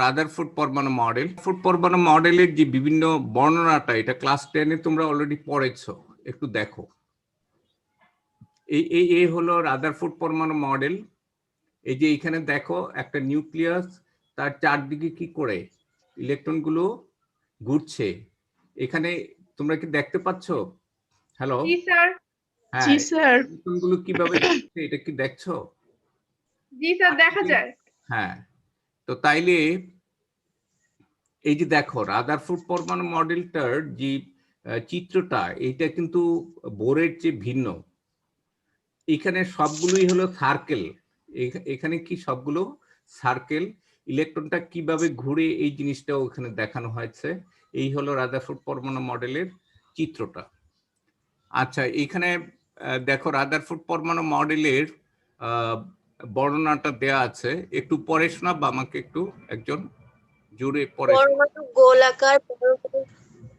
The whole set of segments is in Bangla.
রাদারফোর্ড পরমাণু মডেলের যে বিভিন্ন বর্ণনাটা, এটা ক্লাস 10-এ তোমরা অলরেডি পড়েছো, একটু দেখো। এই হলো রাদারফোর্ড পরমাণু মডেল। এই যে এখানে দেখো একটা নিউক্লিয়াস, তার চারদিকে কি করে ইলেকট্রনগুলো ঘুরছে। এখানে তোমরা কি দেখতে পাচ্ছ? হ্যালো, জি স্যার। হ্যাঁ, জি স্যার। ইলেকট্রনগুলো কিভাবে ঘুরছে এটা কি দেখছো? জি স্যার, দেখা যায়। হ্যাঁ, তো তাইলে এই যে দেখো রাদারফোর্ড পরমাণু মডেলটার যে চিত্রটা, এটা কিন্তু বোরের চেয়ে ভিন্ন। এখানে সবগুলোই হলো সার্কেল। এখানে কি সবগুলো সার্কেল। ইলেকট্রনটা কিভাবে ঘুরে এই জিনিসটাও এখানে দেখানো হয়েছে। এই হলো রাদারফোর্ড পরমাণু মডেলের চিত্রটা। আচ্ছা, এখানে দেখো রাদারফোর্ড পরমাণু মডেলের বর্ণনাটা দেয়া আছে, একটু পড়ে শোনাবা আমাকে, একটু একজন জোরে পড়ে।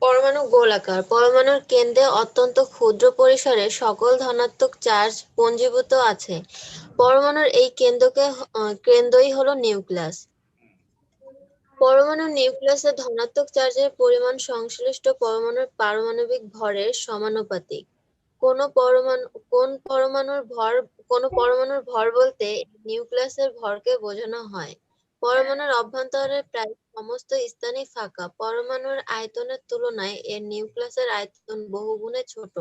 পরমাণু গোলাকার। পরমাণুর কেন্দ্রে অত্যন্ত ক্ষুদ্র পরিসরে সকল ধনাত্মক চার্জ পুঞ্জীভূত আছে। পরমাণুর এই কেন্দ্রই হলো নিউক্লিয়াস। পরমাণুর নিউক্লিয়াসে ধনাত্মক চার্জের পরিমাণ সংশ্লিষ্ট পরমাণুর পারমাণবিক ভরের সমানুপাতিক। কোন পরমাণুর ভর বলতে নিউক্লিয়াসের ভরকে বোঝানো হয়। পরমাণুর অভ্যন্তরে প্রায় সমস্ত স্থানই ফাঁকা। পরমাণুর আয়তনের তুলনায় এর নিউক্লিয়াসের আয়তন বহুগুণে ছোট।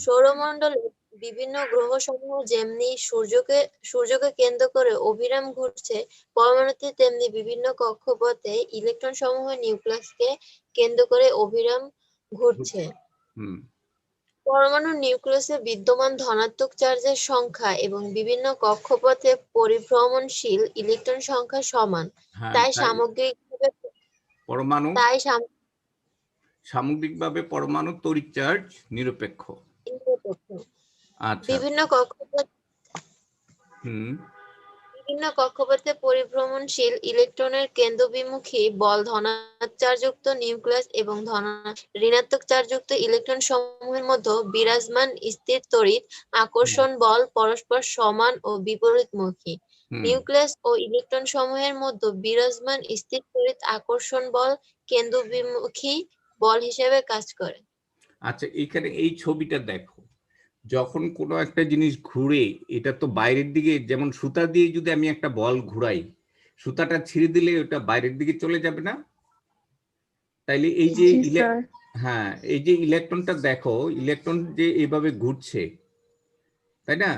সৌরমণ্ডলে বিভিন্ন গ্রহসমূহ যেমনি সূর্যকে কেন্দ্র করে অবিরাম ঘুরছে, পরমাণুতে তেমনি বিভিন্ন কক্ষপথে ইলেকট্রন সমূহ নিউক্লিয়াসকে কেন্দ্র করে অবিরাম ঘুরছে। পরমাণুর নিউক্লিয়াসে বিদ্যমান ধনাত্মক চার্জের সংখ্যা এবং বিভিন্ন কক্ষপথে পরিভ্রমণশীল ইলেকট্রন সংখ্যা সমান। তাই সামগ্রিকভাবে পরমাণু তড়িৎ চার্জ নিরপেক্ষ। আচ্ছা, বিভিন্ন কক্ষপথে পরিভ্রমণশীল ইলেকট্রনের কেন্দ্রবিমুখী বল ধনাত্মক চার্জযুক্ত নিউক্লিয়াস এবং ঋণাত্মক চার্জযুক্ত ইলেকট্রন সমূহের মধ্যে বিরাজমান স্থির তড়িৎ আকর্ষণ বল পরস্পর সমান ও বিপরীতমুখী। নিউক্লিয়াস ও ইলেকট্রন সমূহের মধ্যে বিরাজমান স্থির তড়িৎ আকর্ষণ বল কেন্দ্রবিমুখী বল হিসেবে কাজ করে। আচ্ছা, এখানে এই ছবিটা দেখো, যখন কোনো একটা জিনিস ঘুরে, এটা তো বাইরের দিকে, যেমন সুতা দিয়ে যদি আমি একটা বল ঘুরাই, সুতাটা ছিঁড়ে দিলে ওটা বাইরের দিকে চলে যাবে না? তাইলে এই যে হ্যাঁ, এই যে ইলেকট্রনটা দেখো, ইলেকট্রন যে এইভাবে ঘুরছে, তাই না?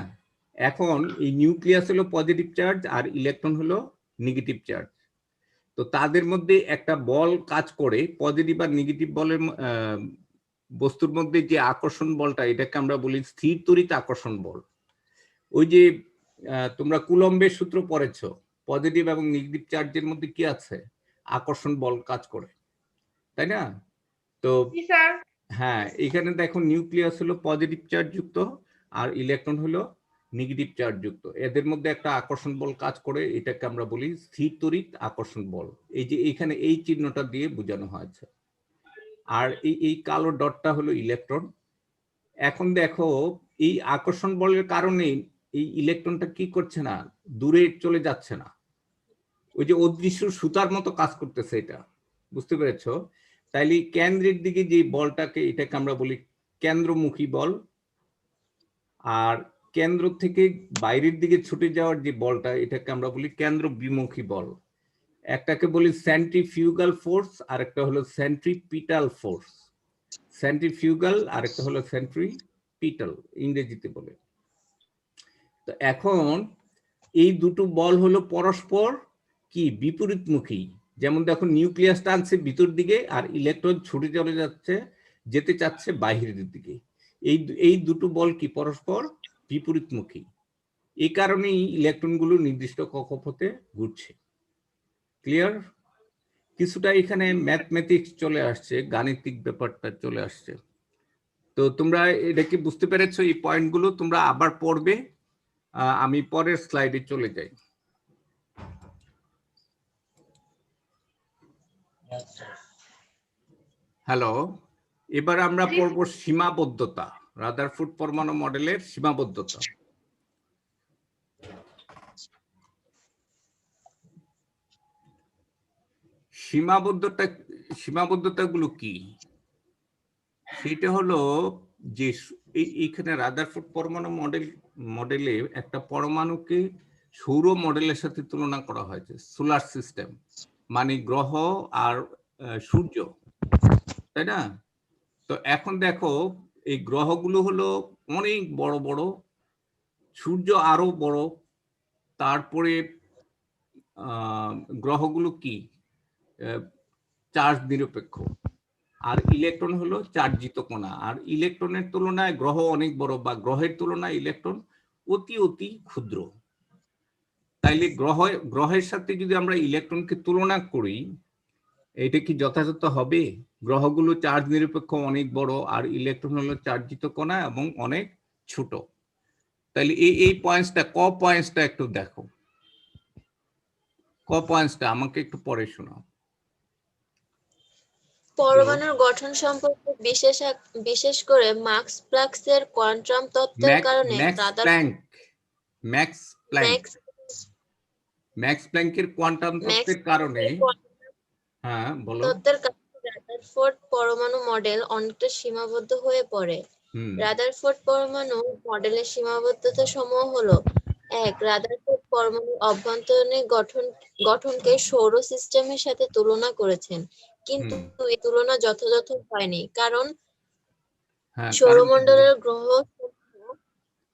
এখন এই নিউক্লিয়াস হলো পজিটিভ চার্জ আর ইলেকট্রন হলো নেগেটিভ চার্জ। তো তাদের মধ্যে একটা বল কাজ করে, পজিটিভ আর নেগেটিভ বলের বস্তুর মধ্যে যে আকর্ষণ বলটা, এটাকে আমরা বলি স্থির তড়িৎ আকর্ষণ বল। ওই যে তোমরা কুলম্বের সূত্র পড়েছো, পজিটিভ এবং নেগেটিভ চার্জের মধ্যে কি আছে? আকর্ষণ বল কাজ করে, তাই না? তো হ্যাঁ, এখানে দেখো নিউক্লিয়াস হলো পজিটিভ চার্জ যুক্ত আর ইলেকট্রন হলো নেগেটিভ চার্জ যুক্ত। এদের মধ্যে একটা আকর্ষণ বল কাজ করে, এটাকে আমরা বলি স্থির তড়িৎ আকর্ষণ বল। এই যে এখানে এই চিহ্নটা দিয়ে বোঝানো হয়েছে। আর এই কালো ডটটা হলো ইলেকট্রন। এখন দেখো, এই আকর্ষণ বলের কারণে এই ইলেকট্রনটা কি করছে না, দূরে চলে যাচ্ছে না, ওই যে অদৃশ্য সুতার মতো কাজ করতেছে। এটা বুঝতে পেরেছো? তাইলে কেন্দ্রের দিকে যে বলটাকে, এটাকে আমরা বলি কেন্দ্রমুখী বল। আর কেন্দ্র থেকে বাইরের দিকে ছুটে যাওয়ার যে বলটা, এটাকে আমরা বলি কেন্দ্র বিমুখী বল। একটাকে বলি সেন্ট্রিফিউগাল ফোর্স, আর একটা হলো সেন্ট্রিপিটাল ফোর্স। সেন্ট্রিফিউগাল আর একটা হলো সেন্ট্রিপিটাল, ইংরেজিতে বলে। তো এখন এই দুটো বল হলো পরস্পর কি বিপরীতমুখী। যেমন দেখো, নিউক্লিয়াস টানছে ভিতর দিকে আর ইলেকট্রন ছুটে চলে যেতে চাচ্ছে বাইরের দিকে। এই দুটো বল কি পরস্পর বিপরীতমুখী। এই কারণেই ইলেকট্রনগুলো নির্দিষ্ট কক্ষপথে ঘুরছে। ক্লিয়ার? কিছুটা এখানে ম্যাথমেটিক্স চলে আসছে, গাণিতিক ব্যাপারটা চলে আসছে। তো তোমরা এটা কি বুঝতে পেরেছো? এই পয়েন্টগুলো তোমরা আবার পড়বে। আমি পরের স্লাইডে চলে যাই। হ্যালো, এবার আমরা পড়ব সীমাবদ্ধতা, রাদারফোর্ড পরমাণু মডেলের সীমাবদ্ধতা। সীমাবদ্ধতাগুলো কি? সেটা হলো যে এইখানে রাদারফোর্ড পরমাণু মডেলে একটা পরমাণুকে সৌর মডেলের সাথে তুলনা করা হয়েছে, সোলার সিস্টেম মানে গ্রহ আর সূর্য, তাই না? তো এখন দেখো এই গ্রহগুলো হলো অনেক বড় বড়, সূর্য আরো বড়, তারপরে গ্রহগুলো কি চার্জ নিরপেক্ষ, আর ইলেকট্রন হলো চার্জিত কণা। আর ইলেকট্রনের তুলনায় গ্রহ অনেক বড়, বা গ্রহের তুলনায় ইলেকট্রন অতি অতি ক্ষুদ্র। তাইলে গ্রহের সাথে যদি আমরা ইলেকট্রনকে তুলনা করি, এটা কি যথাযথ হবে? গ্রহগুলো চার্জ নিরপেক্ষ, অনেক বড়, আর ইলেকট্রন হলো চার্জিত কণা এবং অনেক ছোট। তাইলে এই পয়েন্টসটা, পয়েন্টসটা একটু দেখো, পয়েন্টসটা আমাকে একটু পরে শোনাও। পরমাণুর গঠন সম্পর্কে বিশেষ করে মাক্স প্লাঙ্কের কোয়ান্টাম তত্ত্বের কারণে ম্যাক্স প্ল্যাঙ্কের কোয়ান্টাম তত্ত্বের কারণে, হ্যাঁ বলো, রাদারফোর্ড পরমাণু মডেল অনেকটা সীমাবদ্ধ হয়ে পড়ে। রাদারফোর্ড পরমাণু মডেলের সীমাবদ্ধতা সমূহ হলো: 1. রাদারফোর্ড পরমাণুর অভ্যন্তরীণ গঠনকে সৌর সিস্টেমের সাথে তুলনা করেছেন, কিন্তু এই তুলনা যথাযথ হয়নি, কারণ সৌরমণ্ডলের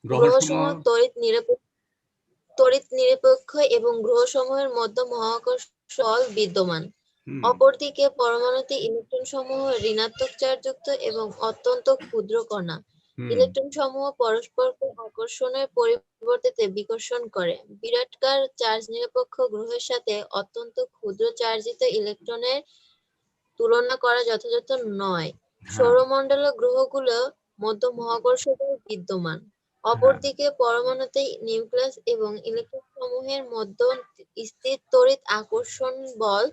গ্রহসমূহ তড়িৎ নিরপেক্ষ এবং গ্রহসমূহের মধ্যে মহাকর্ষ বল বিদ্যমান। অপরদিকে পরমাণুতে ইলেকট্রন সমূহ ঋণাত্মক চার্জযুক্ত এবং অত্যন্ত ক্ষুদ্র কণা। ইলেকট্রন সমূহ পরস্পরকে আকর্ষণের পরিবর্তে বিকর্ষণ করে। বিরাটকার চার্জ নিরপেক্ষ গ্রহের সাথে অত্যন্ত ক্ষুদ্র চার্জিত ইলেকট্রনের তুলনা করা যথাযথ নয়। সৌরমণ্ডলীয় গ্রহগুলো মধ্য মহাকর্ষ বল বিদ্যমান। অপরদিকে পরমাণুতে নিউক্লিয়াস এবং ইলেকট্রন সমূহের মধ্যে স্থির তড়িৎ আকর্ষণ বল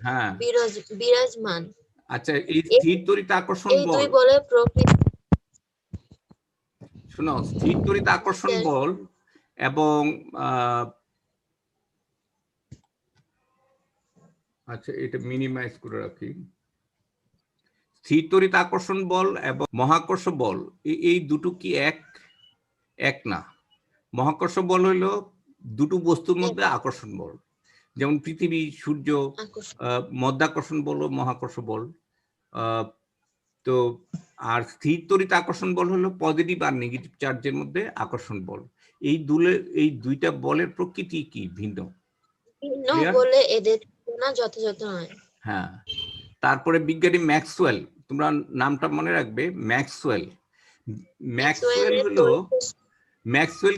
বিরাজমান। আচ্ছা, এই স্থির তড়িৎ আকর্ষণ বল, এই দুই বলের প্রকৃতি, শোনো, স্থির তড়িৎ আকর্ষণ বল এবং আচ্ছা এটা মিনিমাইজ করে রাখি। স্থির তড়িৎ আকর্ষণ বল এবং মহাকর্ষ বল, এই দুটো কি এক না? মহাকর্ষ বল হলো দুটো বস্তুর মধ্যে আকর্ষণ বল, যেমন পৃথিবী, সূর্য, মধ্যাকর্ষণ বল ও মহাকর্ষ বল। তো আর স্থির তড়িৎ আকর্ষণ বল হলো পজিটিভ আর নেগেটিভ চার্জের মধ্যে আকর্ষণ বল। এই দুইটা বলের প্রকৃতি কি ভিন্ন বলে এদের তুলনা যথাযথ নয়। হ্যাঁ, তারপরে বিজ্ঞানী ম্যাক্সওয়েল, তোমরা নামটা মনে রাখবে, ম্যাক্সওয়েল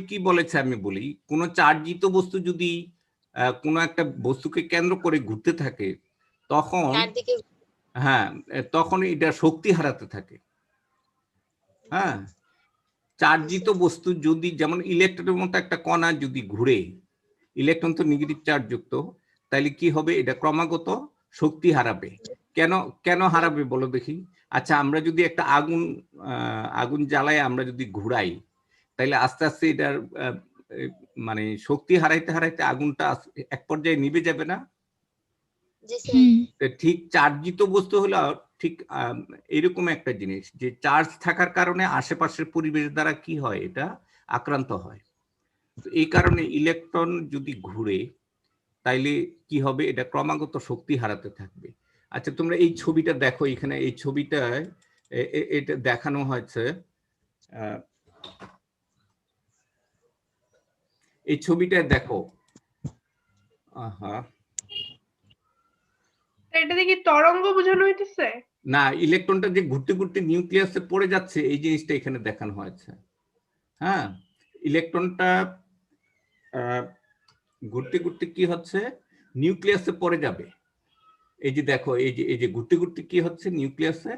কি বলেছে আমি বলি, কোন চার্জিত বস্তু যদি কোন একটা বস্তুকে কেন্দ্র করে ঘুরতে থাকে, তখন এটা শক্তি হারাতে থাকে। হ্যাঁ, চার্জিত বস্তু যদি, যেমন ইলেকট্রনের মতো একটা কণা যদি ঘুরে, ইলেকট্রন তো নেগেটিভ চার্জ যুক্ত, তাহলে কি হবে? এটা ক্রমাগত শক্তি হারাবে। কেন হারাবে বলো দেখি? আচ্ছা, আমরা যদি একটা আগুন জ্বালায় আমরা যদি ঘুরাই, তাহলে আস্তে আস্তে এটার মানে শক্তি হারাইতে হারাইতে আগুনটা এক পর্যায়ে নিভে যাবে না? ঠিক চার্জিত বস্তু হলো ঠিক এরকম একটা জিনিস, যে চার্জ থাকার কারণে আশেপাশের পরিবেশ দ্বারা কি হয়, এটা আক্রান্ত হয়। এই কারণে ইলেকট্রন যদি ঘুরে, তাইলে কি হবে? এটা ক্রমাগত শক্তি হারাতে থাকবে। আচ্ছা, তোমরা এই ছবিটা দেখো, এখানে এই ছবিটায় এটা দেখানো হয়েছে। এই ছবিটায় দেখো, এটা দেখি তরঙ্গ বোঝানো হইতেছে না, ইলেকট্রনটা যে ঘুরতে ঘুরতে নিউক্লিয়াসে পড়ে যাচ্ছে, এই জিনিসটা এখানে দেখানো হয়েছে। হ্যাঁ, ইলেকট্রনটা ঘুরতে ঘুরতে কি হচ্ছে, নিউক্লিয়াসে পড়ে যাবে। এই যে দেখো, এই যে ঘুরতে ঘুরতে কি হচ্ছে, নিউক্লিয়াসে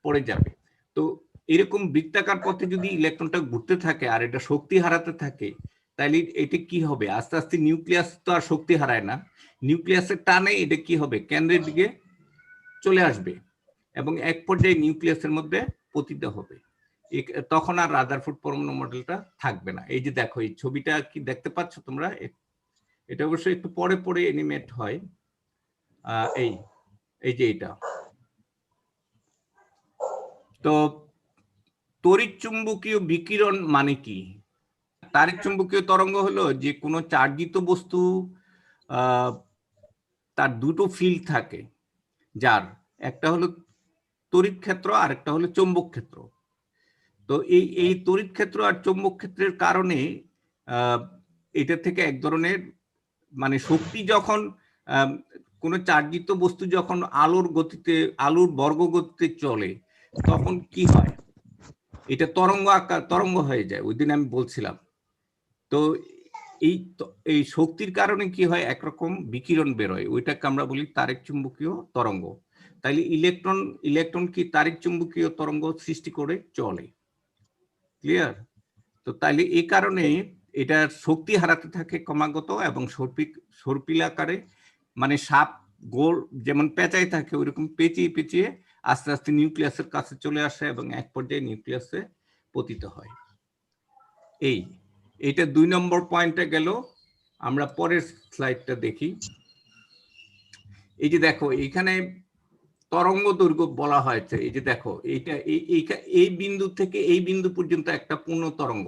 পড়ে যাবে। তো এরকম বৃত্তাকার পথে যদি ইলেকট্রনটা ঘুরতে থাকে আর এটা শক্তি হারাতে থাকে, তাহলে এটা কি হবে? আস্তে আস্তে নিউক্লিয়াস তো আর শক্তি হারায় না, নিউক্লিয়াসের টানে এটা কি হবে? কেন্দ্রের দিকে চলে আসবে এবং এক পর্যায়ে নিউক্লিয়াসের মধ্যে পতিত হবে। তখন আর রাদারফোর্ড পরমাণু মডেলটা থাকবে না। এই যে দেখো, এই ছবিটা কি দেখতে পাচ্ছ তোমরা? এটা অবশ্যই একটু পরে পরে এনিমেট হয়। এই যে এটা। তো তড়িৎচুম্বকীয় বিকিরণ মানে কি? তাড়িৎচুম্বকীয় তরঙ্গ হলো যে কোনো চার্জিত বস্তু তার দুটো ফিল্ড থাকে, যার একটা হলো তড়িৎ ক্ষেত্র আর একটা হলো চৌম্বক ক্ষেত্র। তো এই তড়িৎ ক্ষেত্র আর চৌম্বক ক্ষেত্রের কারণে এটা থেকে এক ধরনের মানে শক্তি যখন কোনো চার্জিত বস্তু যখন আলোর বর্গগতিতে চলে তখন কি হয়, এটা তরঙ্গ হয়ে যায়। ওই দিন আমি বলছিলাম। তো এই শক্তির কারণে কি হয়, একরকম বিকিরণ বেরোয়, ওইটাকে আমরা বলি তাড়িৎ চুম্বকীয় তরঙ্গ। তাইলে ইলেকট্রন কি তাড়িৎ চুম্বকীয় তরঙ্গ সৃষ্টি করে চলে। ক্লিয়ার? তো তাইলে এই কারণে এটা শক্তি হারাতে থাকে ক্রমাগত এবং সর্পিল আকারে, মানে সাপ গোল যেমন পেঁচাই থাকে ওইরকম পেঁচিয়ে পেঁচিয়ে আস্তে আস্তে নিউক্লিয়াসের কাছে চলে আসে এবং এক পর্যায়ে নিউক্লিয়াসে পতিত হয়। এইটা 2 নম্বর পয়েন্টে গেল। আমরা পরের স্লাইডটা দেখি। এই যে দেখো এখানে তরঙ্গ দৈর্ঘ্য বলা হয়েছে। এই যে দেখো এইটা এই বিন্দু থেকে এই বিন্দু পর্যন্ত একটা পূর্ণ তরঙ্গ।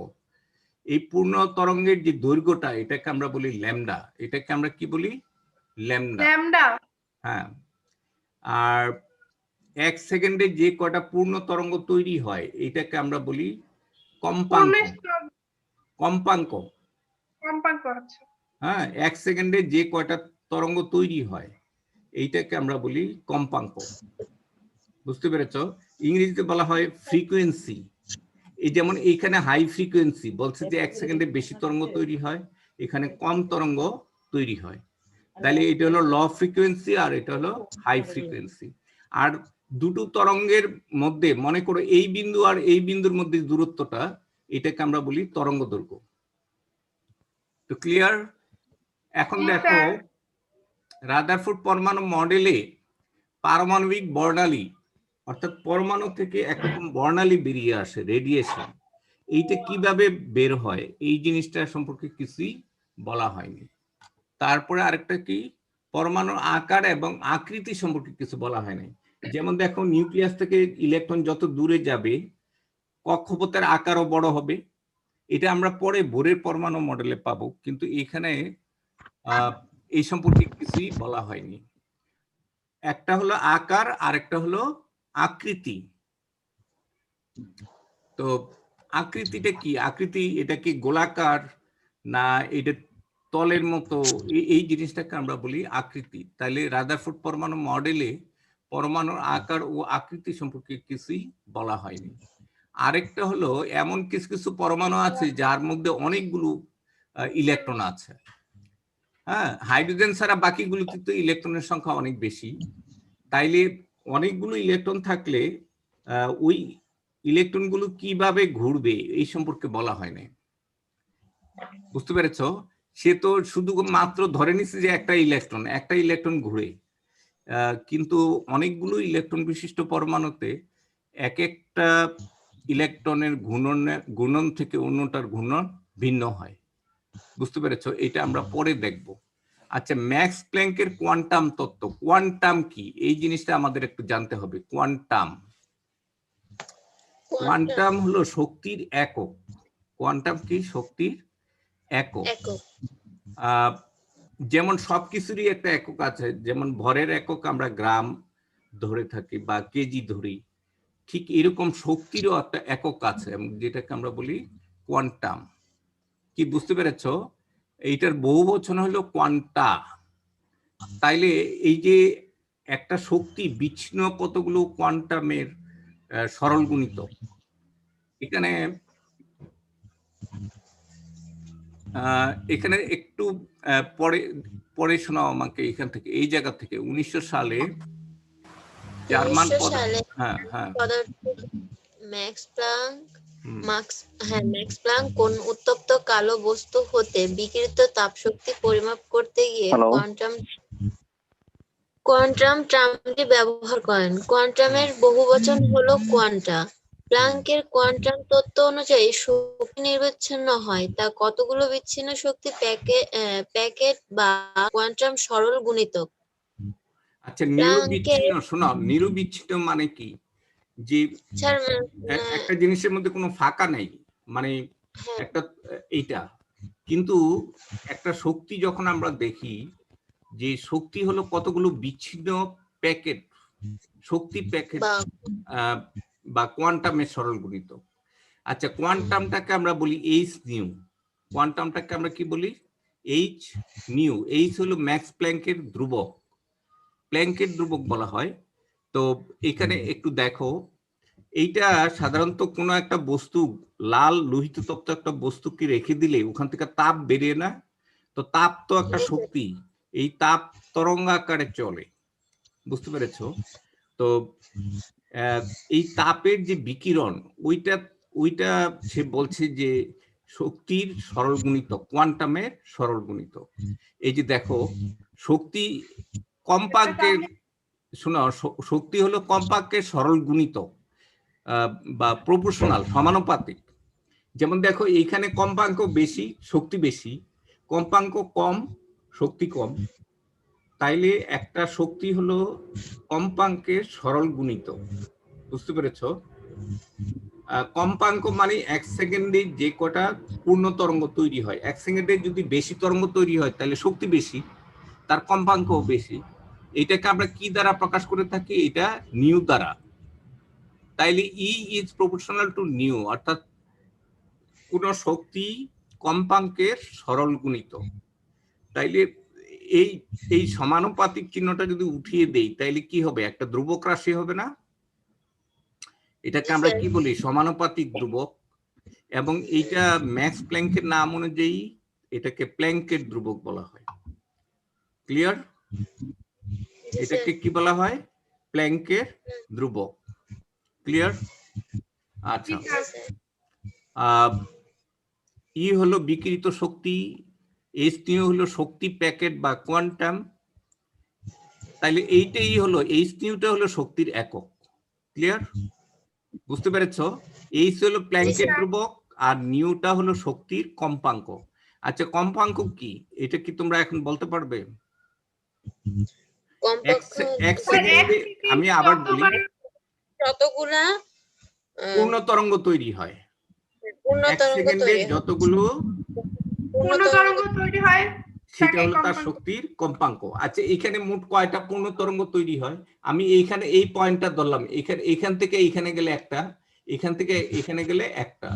এই পূর্ণ তরঙ্গের যে দৈর্ঘ্যটা এটাকে আমরা বলি ল্যামডা। এটাকে আমরা কি বলি? ল্যামডা। হ্যাঁ। আর 1 সেকেন্ডে যে কয়টা পূর্ণ তরঙ্গ তৈরি হয় এটাকে আমরা বলি কম্পাঙ্ক। হ্যাঁ, 1 সেকেন্ডে যে কয়টা তরঙ্গ তৈরি হয় এইটাকে আমরা বলি কম্পাঙ্ক। বুঝতে পেরেছ? ইংরেজিতে বলা হয় ফ্রিকোয়েন্সি। এই যেমন এইখানে হাই ফ্রিকোয়েন্সি বলছে যে 1 সেকেন্ডে বেশি তরঙ্গ তৈরি হয়, এখানে কম তরঙ্গ তৈরি হয়। তাহলে এটা হলো লো ফ্রিকোয়েন্সি আর এটা হলো হাই ফ্রিকোয়েন্সি। আর দুটো তরঙ্গের মধ্যে মনে করো এই বিন্দু আর এই বিন্দুর মধ্যে দূরত্বটা, এটাকে আমরা বলি তরঙ্গ দৈর্ঘ্য। তো ক্লিয়ার? এখন দেখো রাদারফোর্ড পরমাণু মডেলে পারমাণবিক বর্ণালী অর্থাৎ পরমাণু থেকে একরকম বর্ণালী বেরিয়ে আসে, রেডিয়েশন। এইটা কিভাবে বের হয় এই জিনিসটা সম্পর্কে কিছুই বলা হয়নি। তারপরে আরেকটা কি, পরমাণুর আকার এবং আকৃতি সম্পর্কে কিছু বলা হয় নাই। যেমন দেখো নিউক্লিয়াস থেকে ইলেকট্রন যত দূরে যাবে কক্ষপথের আকারও বড় হবে। এটা আমরা পরে বোরের পরমাণু মডেলে পাবো, কিন্তু এখানে এই সম্পর্কে কিছুই বলা হয়নি। একটা হলো আকার আর একটা হলো আকৃতি। তো আকৃতিটা কি? আকৃতি এটা কি গোলাকার না এটা তলের মতো? এই জিনিসটাকে আমরা বলি আকৃতি। তাহলে রাদারফোর্ড পরমাণু মডেলে পরমাণুর আকার ও আকৃতি সম্পর্কে কিছুই বলা হয়নি। আরেকটা হলো এমন কিছু কিছু পরমাণু আছে যার মধ্যে অনেকগুলো ইলেকট্রন আছে। হ্যাঁ, হাইড্রোজেন ছাড়া বাকিগুলোতে তো ইলেকট্রনের সংখ্যা অনেক বেশি। তাইলে অনেকগুলো ইলেকট্রন থাকলে ওই ইলেকট্রনগুলো কিভাবে ঘুরবে এই সম্পর্কে বলা হয় না। বুঝতে পেরেছ? সে তো শুধু মাত্র ধরে নিচ্ছে যে একটা ইলেকট্রন ঘুরে, কিন্তু অনেকগুলো ইলেকট্রন বিশিষ্ট পরমাণুতে এক একটা ইলেকট্রনের ঘূর্ণন থেকে অন্যটার ঘূর্ণন ভিন্ন হয়। বুঝতে পেরেছ? এটা আমরা পরে দেখব। আচ্ছা, ম্যাক্স প্ল্যাঙ্কের কোয়ান্টাম তত্ত্ব। কোয়ান্টাম কি এই জিনিসটা আমাদের একটু জানতে হবে। কোয়ান্টাম হলো শক্তির একক। কোয়ান্টাম কি? শক্তির একক। যেমন সবকিছুরই একটা একক আছে, যেমন ভরের একক আমরা গ্রাম ধরে থাকি বা কেজি ধরি, ঠিক এরকম শক্তিরও একটা একক আছে যেটাকে আমরা বলি কোয়ান্টাম। কি বুঝতে পেরেছ? এইটার বহু বচন হলো কোয়ান্টা। তাইলে এই যে একটা শক্তি বিচ্ছিন্ন কতগুলো কোয়ান্টামের সরল গুণিতক। এখানে একটু পরে শোনাও আমাকে এখান থেকে, এই জায়গা থেকে। 1900 সালে জার্মান ম্যাক্স প্লাঙ্ক কোন উত্তপ্ত কালো বস্তু হতে বিকিরিত তাপশক্তি পরিমাপ করতে গিয়ে কোয়ান্টাম টার্মটি ব্যবহার করেন। কোয়ান্টামের বহুবচন হলো কোয়ান্টা। প্লাঙ্কের কোয়ান্টাম তত্ত্ব অনুযায়ী শক্তি নির্বিচ্ছিন্ন হয় তা কতগুলো বিচ্ছিন্ন শক্তি প্যাকেট বা কোয়ান্টাম সরল গুণিতক। আচ্ছা, নিরবিচ্ছিন্ন, শোনো, নিরবিচ্ছিন্ন মানে কি? যে স্যার একটা জিনিসের মধ্যে কোনো ফাঁকা নেই, মানে হ্যাঁ একটা এইটা। কিন্তু একটা শক্তি যখন আমরা দেখি, যে শক্তি হলো কতগুলো বিচ্ছিন্ন প্যাকেট, শক্তি প্যাকেট বা বা কোয়ান্টামের সরল গুণিত। আচ্ছা, কোয়ান্টামটাকে আমরা বলি এইচ নিউ। কোয়ান্টামটাকে আমরা কি বলি? H new. এইচ হলো ম্যাক্স প্ল্যাঙ্কের ধ্রুবক, প্ল্যাঙ্কের ধ্রুবক বলা হয়। তো এখানে একটু দেখো, এইটা সাধারণত কোনো একটা বস্তু, লাল লোহিত তপ্ত একটা বস্তুকে রেখে দিলে ওখান থেকে তাপ বেরিয়ে না? তো তাপ তো একটা শক্তি, এই তাপ তরঙ্গ আকারে চলে, বুঝতে পেরেছো? তো এই তাপের যে বিকিরণ, ওইটা ওইটা সে বলছে যে শক্তির সরল গুণিত, কোয়ান্টামের সরল গুণিত। এই যে দেখো, শক্তি কম্পাঙ্কের, শোনো, শক্তি হলো কম্পাঙ্কের সরল গুণিত বা প্রপোর্শনাল, সমানুপাতিক। যেমন দেখো, এইখানে কম্পাঙ্ক বেশি, শক্তি বেশি, কম্পাঙ্ক কম, শক্তি কম। তাইলে একটা শক্তি হলো কম্পাঙ্কের সরল গুণিত, বুঝতে পেরেছো? কম্পাঙ্ক মানে এক সেকেন্ডে যে কটা পূর্ণ তরঙ্গ তৈরি হয়, এক সেকেন্ডে যদি বেশি তরঙ্গ তৈরি হয় তাহলে শক্তি বেশি, তার কম্পাঙ্ক বেশি। এটাকে আমরা কি দ্বারা প্রকাশ করে থাকি? এটা নিউ দ্বারা। তাইলে ই ইজ প্রপোর্শনাল টু নিউ, অর্থাৎ কোন শক্তি কম্পাঙ্কের সরল গুণিত। তাইলে এই এই সমানুপাতিক চিহ্নটা যদি উঠিয়ে দেই তাইলে কি হবে? একটা ধ্রুবক রাশি হবে না? এটাকে আমরা কি বলি? সমানুপাতিক ধ্রুবক। এবং এইটা ম্যাক্স প্ল্যাঙ্কের নাম অনুযায়ী এটাকে প্ল্যাঙ্কের ধ্রুবক বলা হয়। ক্লিয়ার? এটাকে কি বলা হয়? প্ল্যাঙ্কের ধ্রুবক। ক্লিয়ার? আচ্ছা, ই হলো বিকিরিত শক্তি, এইচ নিউ হলো শক্তি প্যাকেট বা কোয়ান্টাম। তাইলে এইটাই হলো, এইচ নিউটা হলো শক্তির একক। ক্লিয়ার? বুঝতে পেরেছো? এইচ হলো প্ল্যাঙ্কের ধ্রুবক আর নিউটা হলো শক্তির কম্পাঙ্ক। আচ্ছা, কম্পাঙ্ক কি এটা কি তোমরা এখন বলতে পারবে? এক সেকেন্ডে, আমি আবার বলি, যতগুলা পূর্ণ তরঙ্গ তৈরি হয়, এক সেকেন্ডে যতগুলো পূর্ণ তরঙ্গ তৈরি হয়, সেটা হলো তার শক্তির কম্পাঙ্ক। আচ্ছা, এখানে মোট কয়টা পূর্ণ তরঙ্গ তৈরি হয়? আমি এইখানে এই পয়েন্টটা ধরলাম, এখান থেকে এইখানে গেলে একটা, এখান থেকে এখানে গেলে একটা,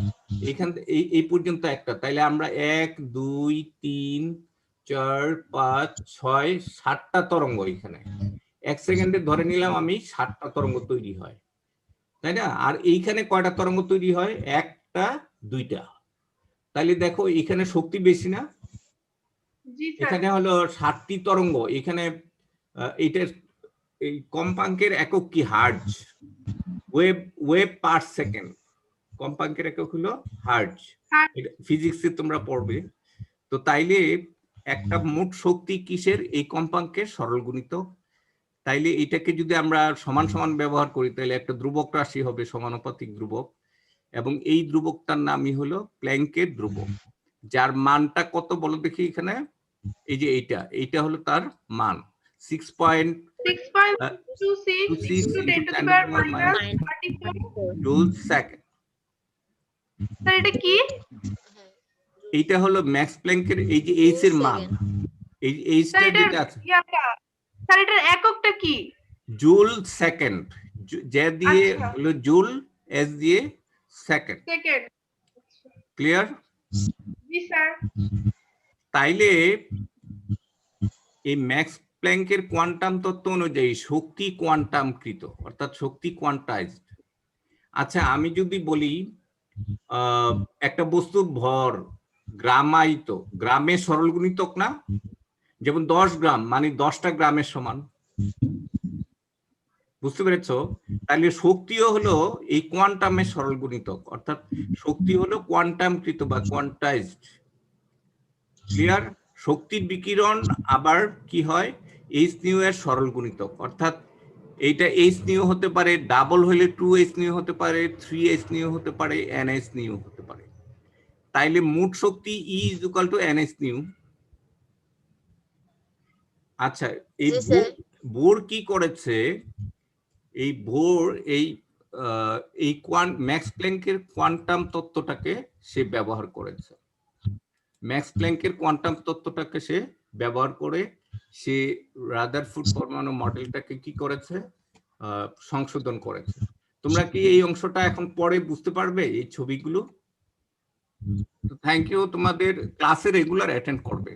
এখান এই পর্যন্ত একটা। তাইলে আমরা 1 2 3 4 5 6 7টা তরঙ্গ এখানে এক সেকেন্ডে ধরে নিলাম আমি, 7টা তরঙ্গ তৈরি হয়, তাই না? আর এইখানে কয়টা তরঙ্গ তৈরি হয়? একটা, দুইটা। তাহলে দেখো এখানে শক্তি বেশি না? এখানে হলো 7টি তরঙ্গ। এখানে এইটার এই কম্পাঙ্কের একক কি? Hertz, wave per second. কম্পাঙ্কের একক হলো হার্জ, ফিজিক্সে তোমরা পড়বে। তো তাইলে একটা মোট শক্তি কিসের? এই কম্পাঙ্কের সরল গুণিত। তাইলে এটাকে যদি আমরা সমান সমান ব্যবহার করি তাহলে একটা ধ্রুবক রাশি হবে, সমানুপাতিক ধ্রুবক। এবং এই ধ্রুবকটার নামই হলো প্ল্যাঙ্কের ধ্রুবক, যার মানটা কত বলো দেখি এখানে? এই যে এইটা হলো তার মান, 6.26 × 10⁻⁻⁴ জুল সেকেন্ড। এটা কি? এইটা হলো ম্যাক্স প্ল্যাঙ্কের এই যে এইচ এর মান, এই এইচটা যেটা আছে, স্যার এটার এককটা কি? Joule second. জে দিয়ে হলো জুল, এস দিয়ে সেকেন্ড। ক্লিয়ার? জি স্যার। তাইলে এই ম্যাক্স প্ল্যাঙ্কের কোয়ান্টাম তত্ত্ব অনুযায়ী শক্তি কোয়ান্টামকৃত, অর্থাৎ শক্তি কোয়ান্টাইজড। আচ্ছা, আমি যদি বলি একটা বস্তুর ভর গ্রামায়িত, গ্রামে সরল গুণিতক না? যেমন 10 গ্রাম মানে 10টা গ্রামের সমান, বুঝতে পেরেছো? তাহলে শক্তিও হলো এই কোয়ান্টামের সরল গুণিতক, অর্থাৎ শক্তি হলো কোয়ান্টামকৃত বা কোয়ান্টাইজড। ক্লিয়ার? শক্তির বিকিরণ আবার কি হয়? এইচ নিউ এর সরল গুণিতক, অর্থাৎ এইটা এইচ নিউ হতে পারে, ডাবল হলে 2h নিউ হতে পারে, 3h নিউ হতে পারে, nh নিউ হতে পারে। তাইলে মোট শক্তি E = nh নিউ। আচ্ছা, এই বোর কি করেছে, এই বোর এই ম্যাক্স প্ল্যাঙ্কের কোয়ান্টাম তত্ত্বটাকে সে ব্যবহার করেছে। ম্যাক্স প্ল্যাঙ্কের কোয়ান্টাম তত্ত্বটাকে সে ব্যবহার করে সে রাদারফোর্ড পরমাণু মডেলটাকে কি করেছে, সংশোধন করেছে। তোমরা কি এই অংশটা এখন পরে বুঝতে পারবে এই ছবিগুলো? থ্যাংক ইউ, তোমাদের ক্লাসে রেগুলার অ্যাটেন্ড করবে।